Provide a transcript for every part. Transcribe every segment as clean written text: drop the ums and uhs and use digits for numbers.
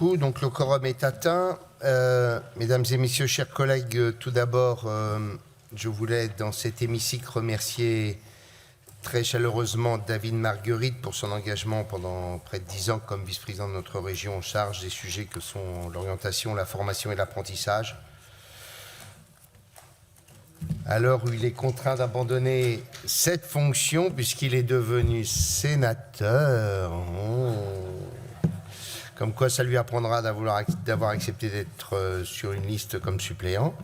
beaucoup. Donc le quorum est atteint. Mesdames et messieurs, chers collègues, tout d'abord, je voulais dans cet hémicycle remercier très chaleureusement David Marguerite pour son engagement pendant près de 10 ans comme vice-président de notre région en charge des sujets que sont l'orientation, la formation et l'apprentissage. À l'heure où il est contraint d'abandonner cette fonction puisqu'il est devenu sénateur. Comme quoi ça lui apprendra d'avoir accepté d'être sur une liste comme suppléant.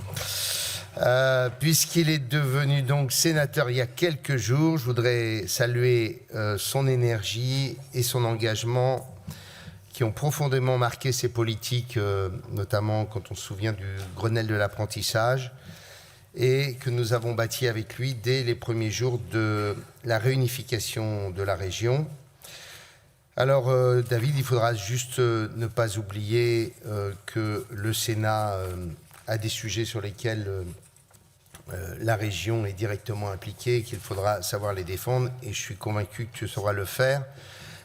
Puisqu'il est devenu donc sénateur il y a quelques jours, je voudrais saluer son énergie et son engagement qui ont profondément marqué ses politiques, notamment quand on se souvient du Grenelle de l'apprentissage, et que nous avons bâti avec lui dès les premiers jours de la réunification de la région. Alors, David, il faudra juste ne pas oublier que le Sénat a des sujets sur lesquels la région est directement impliquée et qu'il faudra savoir les défendre. Et je suis convaincu que tu sauras le faire,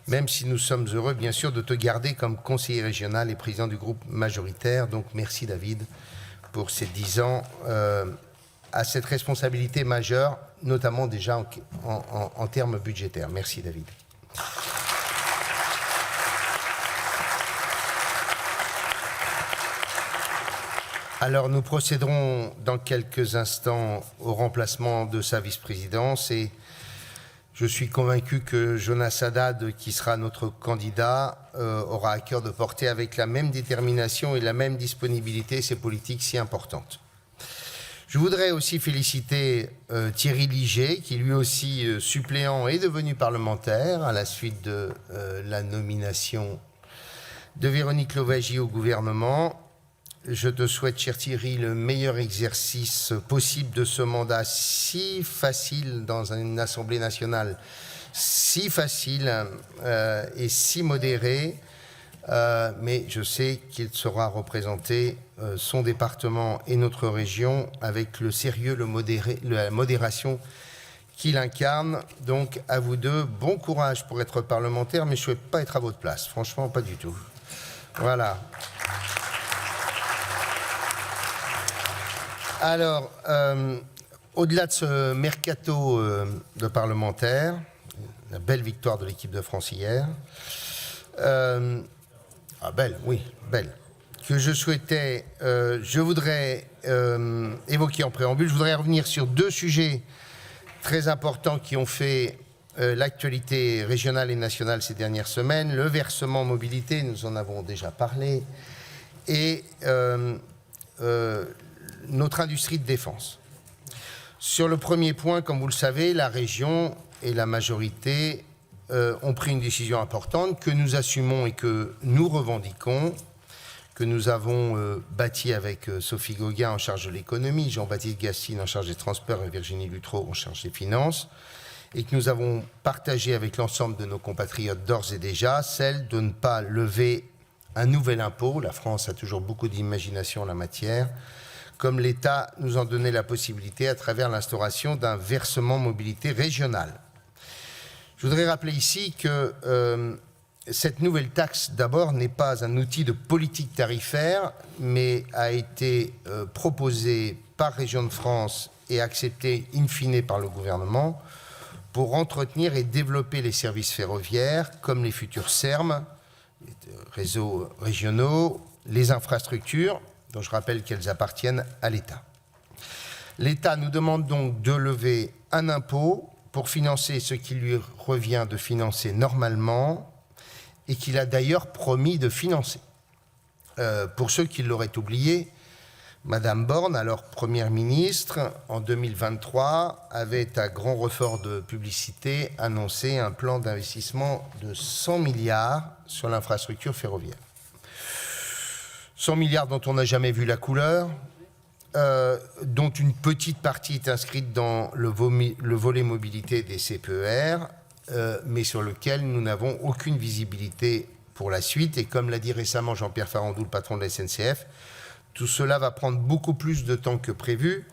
même si nous sommes heureux, bien sûr, de te garder comme conseiller régional et président du groupe majoritaire. Donc, merci, David, pour ces 10 ans à cette responsabilité majeure, notamment déjà en termes budgétaires. Merci, David. Alors, nous procéderons dans quelques instants au remplacement de sa vice-présidence et je suis convaincu que Jonas Haddad, qui sera notre candidat, aura à cœur de porter avec la même détermination et la même disponibilité ces politiques si importantes. Je voudrais aussi féliciter Thierry Liget, qui lui aussi, suppléant, est devenu parlementaire à la suite de la nomination de Véronique Louwagie au gouvernement. Je te souhaite, cher Thierry, le meilleur exercice possible de ce mandat si facile dans une Assemblée nationale, si facile et si modéré, mais je sais qu'il saura représenter son département et notre région avec le sérieux, la modération qu'il incarne. Donc, à vous deux, bon courage pour être parlementaire, mais je ne souhaite pas être à votre place, franchement, pas du tout. Voilà. Alors, au-delà de ce mercato de parlementaires, la belle victoire de l'équipe de France hier, belle, oui, belle, que je souhaitais, je voudrais évoquer en préambule, je voudrais revenir sur deux sujets très importants qui ont fait l'actualité régionale et nationale ces dernières semaines, le versement mobilité, nous en avons déjà parlé, et notre industrie de défense. Sur le premier point, comme vous le savez, la région et la majorité ont pris une décision importante que nous assumons et que nous revendiquons, que nous avons bâti avec Sophie Gauguin en charge de l'économie, Jean-Baptiste Gastine en charge des transports et Virginie Luttrot en charge des finances, et que nous avons partagé avec l'ensemble de nos compatriotes d'ores et déjà, celle de ne pas lever un nouvel impôt. La France a toujours beaucoup d'imagination en la matière, comme l'État nous en donnait la possibilité à travers l'instauration d'un versement mobilité régional. Je voudrais rappeler ici que cette nouvelle taxe, d'abord, n'est pas un outil de politique tarifaire, mais a été proposée par Région de France et acceptée in fine par le gouvernement pour entretenir et développer les services ferroviaires, comme les futurs SERM, les réseaux régionaux, les infrastructures, dont je rappelle qu'elles appartiennent à l'État. L'État nous demande donc de lever un impôt pour financer ce qui lui revient de financer normalement et qu'il a d'ailleurs promis de financer. Pour ceux qui l'auraient oublié, Madame Borne, alors Première ministre, en 2023, avait à grand renfort de publicité annoncé un plan d'investissement de 100 milliards sur l'infrastructure ferroviaire. 100 milliards dont on n'a jamais vu la couleur, dont une petite partie est inscrite dans le volet mobilité des CPER, mais sur lequel nous n'avons aucune visibilité pour la suite. Et comme l'a dit récemment Jean-Pierre Farandou, le patron de la SNCF, tout cela va prendre beaucoup plus de temps que prévu.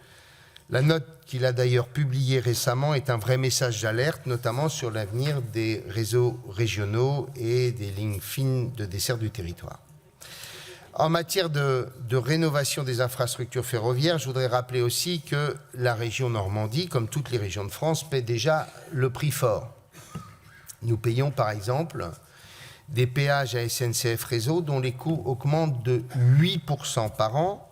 La note qu'il a d'ailleurs publiée récemment est un vrai message d'alerte, notamment sur l'avenir des réseaux régionaux et des lignes fines de dessert du territoire. En matière de rénovation des infrastructures ferroviaires, je voudrais rappeler aussi que la région Normandie, comme toutes les régions de France, paie déjà le prix fort. Nous payons par exemple des péages à SNCF Réseau dont les coûts augmentent de 8% par an.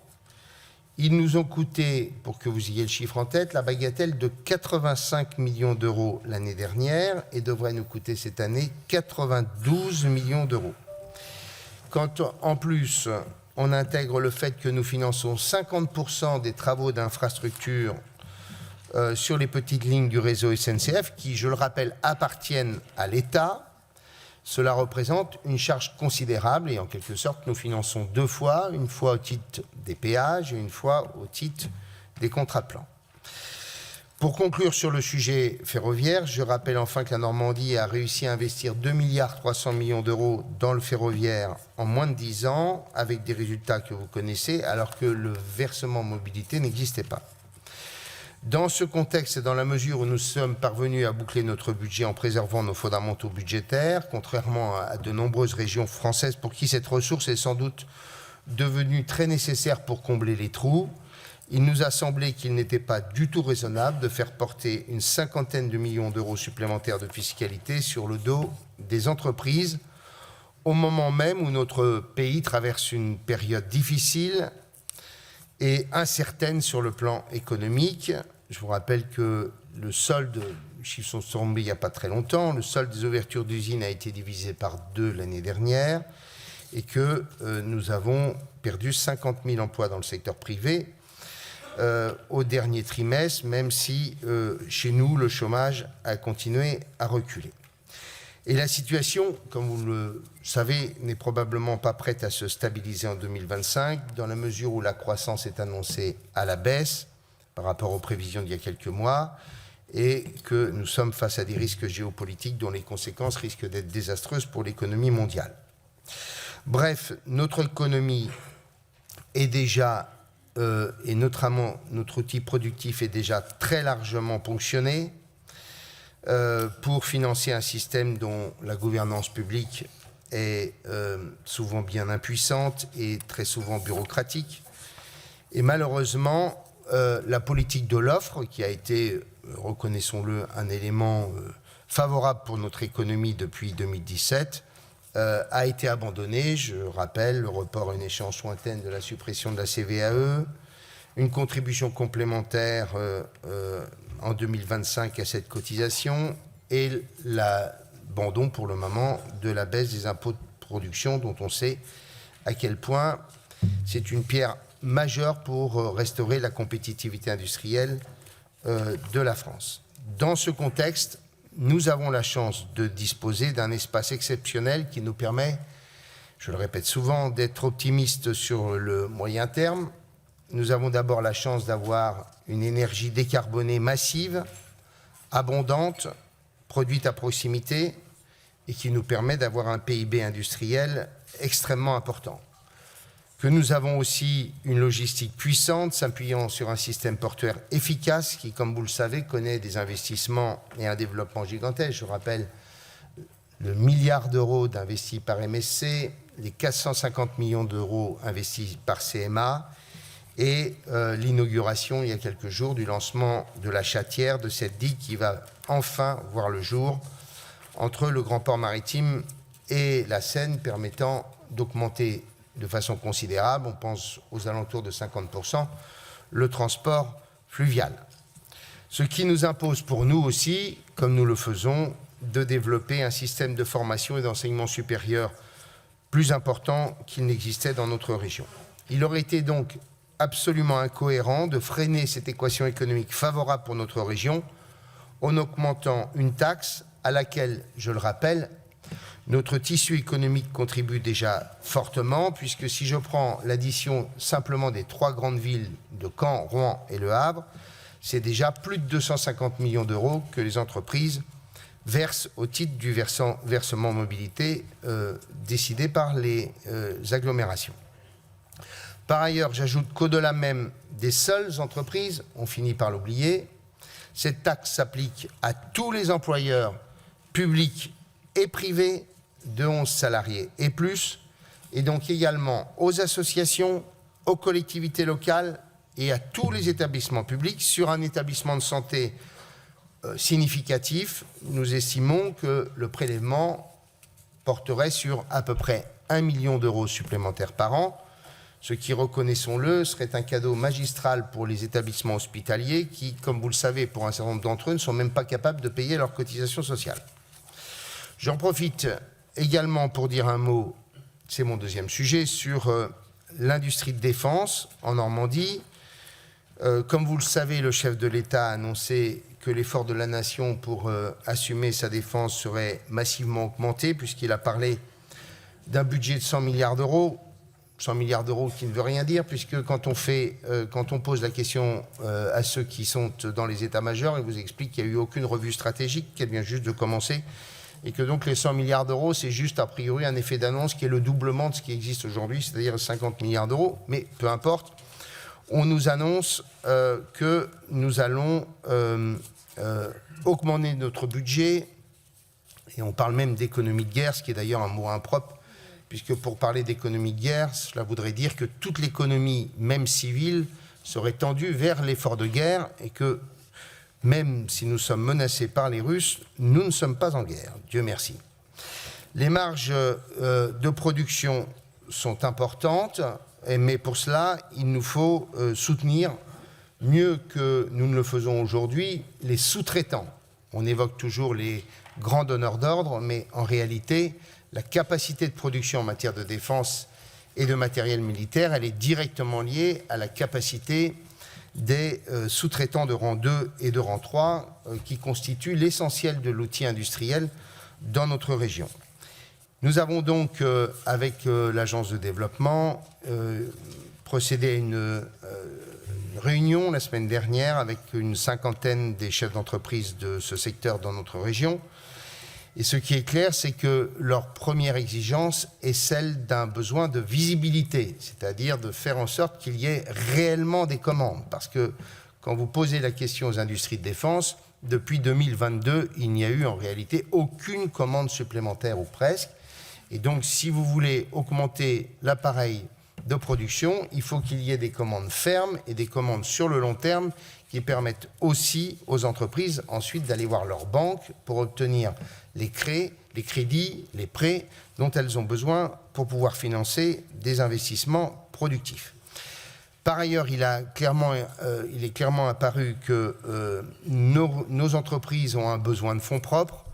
Ils nous ont coûté, pour que vous ayez le chiffre en tête, la bagatelle de 85 millions d'euros l'année dernière et devrait nous coûter cette année 92 millions d'euros. Quand en plus on intègre le fait que nous finançons 50% des travaux d'infrastructure sur les petites lignes du réseau SNCF, qui, je le rappelle, appartiennent à l'État, cela représente une charge considérable et en quelque sorte nous finançons deux fois, une fois au titre des péages et une fois au titre des contrats de plan. Pour conclure sur le sujet ferroviaire, je rappelle enfin que la Normandie a réussi à investir 2,3 milliards d'euros dans le ferroviaire en moins de 10 ans, avec des résultats que vous connaissez, alors que le versement mobilité n'existait pas. Dans ce contexte et dans la mesure où nous sommes parvenus à boucler notre budget en préservant nos fondamentaux budgétaires, contrairement à de nombreuses régions françaises pour qui cette ressource est sans doute devenue très nécessaire pour combler les trous, il nous a semblé qu'il n'était pas du tout raisonnable de faire porter une cinquantaine de millions d'euros supplémentaires de fiscalité sur le dos des entreprises au moment même où notre pays traverse une période difficile et incertaine sur le plan économique. Je vous rappelle que le solde, les chiffres sont tombés il n'y a pas très longtemps, le solde des ouvertures d'usines a été divisé par 2 l'année dernière et que nous avons perdu 50 000 emplois dans le secteur privé au dernier trimestre, même si chez nous, le chômage a continué à reculer. Et la situation, comme vous le savez, n'est probablement pas prête à se stabiliser en 2025, dans la mesure où la croissance est annoncée à la baisse par rapport aux prévisions d'il y a quelques mois, et que nous sommes face à des risques géopolitiques dont les conséquences risquent d'être désastreuses pour l'économie mondiale. Bref, notre économie est déjà, et notamment notre outil productif est déjà très largement ponctionné, pour financer un système dont la gouvernance publique est souvent bien impuissante et très souvent bureaucratique. Et malheureusement, la politique de l'offre, qui a été, reconnaissons-le, un élément favorable pour notre économie depuis 2017, a été abandonnée. Je rappelle le report à une échéance lointaine de la suppression de la CVAE, une contribution complémentaire en 2025 à cette cotisation et l'abandon pour le moment de la baisse des impôts de production dont on sait à quel point c'est une pierre majeure pour restaurer la compétitivité industrielle de la France. Dans ce contexte, nous avons la chance de disposer d'un espace exceptionnel qui nous permet, je le répète souvent, d'être optimistes sur le moyen terme. Nous avons d'abord la chance d'avoir une énergie décarbonée massive, abondante, produite à proximité et qui nous permet d'avoir un PIB industriel extrêmement important. Que nous avons aussi une logistique puissante s'appuyant sur un système portuaire efficace qui, comme vous le savez, connaît des investissements et un développement gigantesque. Je rappelle le milliard d'euros d'investis par MSC, les 450 millions d'euros investis par CMA, et l'inauguration, il y a quelques jours, du lancement de la chatière, de cette digue qui va enfin voir le jour entre le grand port maritime et la Seine, permettant d'augmenter de façon considérable, on pense aux alentours de 50%, le transport fluvial. Ce qui nous impose pour nous aussi, comme nous le faisons, de développer un système de formation et d'enseignement supérieur plus important qu'il n'existait dans notre région. Il aurait été donc absolument incohérent de freiner cette équation économique favorable pour notre région en augmentant une taxe à laquelle, je le rappelle, notre tissu économique contribue déjà fortement, puisque si je prends l'addition simplement des 3 grandes villes de Caen, Rouen et Le Havre, c'est déjà plus de 250 millions d'euros que les entreprises versent au titre du versement mobilité décidé par les agglomérations. Par ailleurs, j'ajoute qu'au-delà même des seules entreprises, on finit par l'oublier, cette taxe s'applique à tous les employeurs publics et privés de 11 salariés et plus, et donc également aux associations, aux collectivités locales et à tous les établissements publics. Sur un établissement de santé significatif, nous estimons que le prélèvement porterait sur à peu près 1 million d'euros supplémentaires par an, ce qui, reconnaissons-le, serait un cadeau magistral pour les établissements hospitaliers qui, comme vous le savez, pour un certain nombre d'entre eux, ne sont même pas capables de payer leurs cotisations sociales. J'en profite également pour dire un mot, c'est mon deuxième sujet, sur l'industrie de défense en Normandie. Comme vous le savez, le chef de l'État a annoncé que l'effort de la nation pour assumer sa défense serait massivement augmenté, puisqu'il a parlé d'un budget de 100 milliards d'euros. 100 milliards d'euros qui ne veut rien dire, puisque quand on pose la question à ceux qui sont dans les états-majors, ils vous expliquent qu'il n'y a eu aucune revue stratégique, qu'elle vient juste de commencer, et que donc les 100 milliards d'euros, c'est juste a priori un effet d'annonce qui est le doublement de ce qui existe aujourd'hui, c'est-à-dire 50 milliards d'euros, mais peu importe. On nous annonce que nous allons augmenter notre budget, et on parle même d'économie de guerre, ce qui est d'ailleurs un mot impropre, puisque pour parler d'économie de guerre, cela voudrait dire que toute l'économie, même civile, serait tendue vers l'effort de guerre et que, même si nous sommes menacés par les Russes, nous ne sommes pas en guerre, Dieu merci. Les marges de production sont importantes, mais pour cela, il nous faut soutenir, mieux que nous ne le faisons aujourd'hui, les sous-traitants. On évoque toujours les grands donneurs d'ordre, mais en réalité, la capacité de production en matière de défense et de matériel militaire, elle est directement liée à la capacité des sous-traitants de rang 2 et de rang 3 qui constituent l'essentiel de l'outil industriel dans notre région. Nous avons donc, avec l'Agence de développement, procédé à une réunion la semaine dernière avec une cinquantaine des chefs d'entreprise de ce secteur dans notre région. Et ce qui est clair, c'est que leur première exigence est celle d'un besoin de visibilité, c'est-à-dire de faire en sorte qu'il y ait réellement des commandes. Parce que quand vous posez la question aux industries de défense, depuis 2022, il n'y a eu en réalité aucune commande supplémentaire ou presque. Et donc, si vous voulez augmenter l'appareil de production, il faut qu'il y ait des commandes fermes et des commandes sur le long terme qui permettent aussi aux entreprises ensuite d'aller voir leur banque pour obtenir les crédits, les prêts dont elles ont besoin pour pouvoir financer des investissements productifs. Par ailleurs, il est clairement apparu que nos entreprises ont un besoin de fonds propres,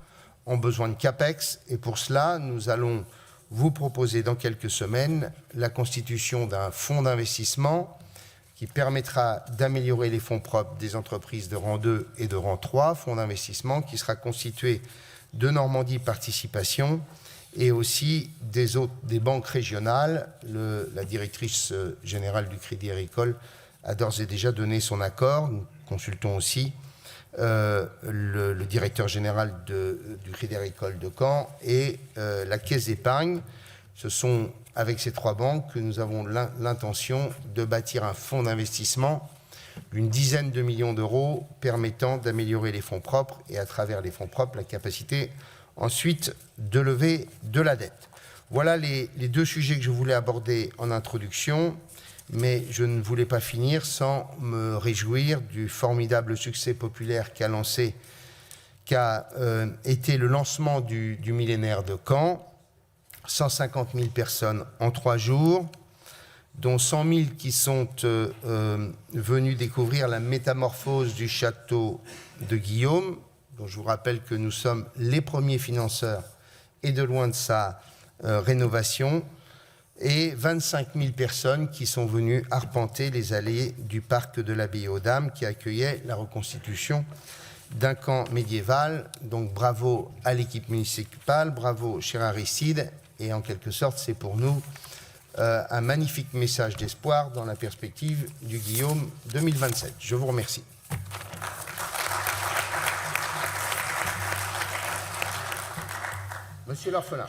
ont besoin de CAPEX, et pour cela, nous allons vous proposer dans quelques semaines la constitution d'un fonds d'investissement qui permettra d'améliorer les fonds propres des entreprises de rang 2 et de rang 3, fonds d'investissement qui sera constitué de Normandie Participation et aussi des banques régionales. La directrice générale du Crédit Agricole a d'ores et déjà donné son accord. Nous consultons aussi le directeur général du Crédit Agricole de Caen et la Caisse d'épargne. Ce sont avec ces trois banques que nous avons l'intention de bâtir un fonds d'investissement d'une dizaine de millions d'euros permettant d'améliorer les fonds propres et à travers les fonds propres la capacité ensuite de lever de la dette. Voilà les deux sujets que je voulais aborder en introduction, mais je ne voulais pas finir sans me réjouir du formidable succès populaire qu'a été le lancement du millénaire de Caen. 150 000 personnes en 3 jours, dont 100 000 qui sont venus découvrir la métamorphose du château de Guillaume, dont je vous rappelle que nous sommes les premiers financeurs et de loin de sa rénovation, et 25 000 personnes qui sont venues arpenter les allées du parc de l'Abbaye aux Dames qui accueillait la reconstitution d'un camp médiéval. Donc bravo à l'équipe municipale, bravo cher Aristide, et en quelque sorte c'est pour nous un magnifique message d'espoir dans la perspective du Guillaume 2027. Je vous remercie. Monsieur l'orphelin.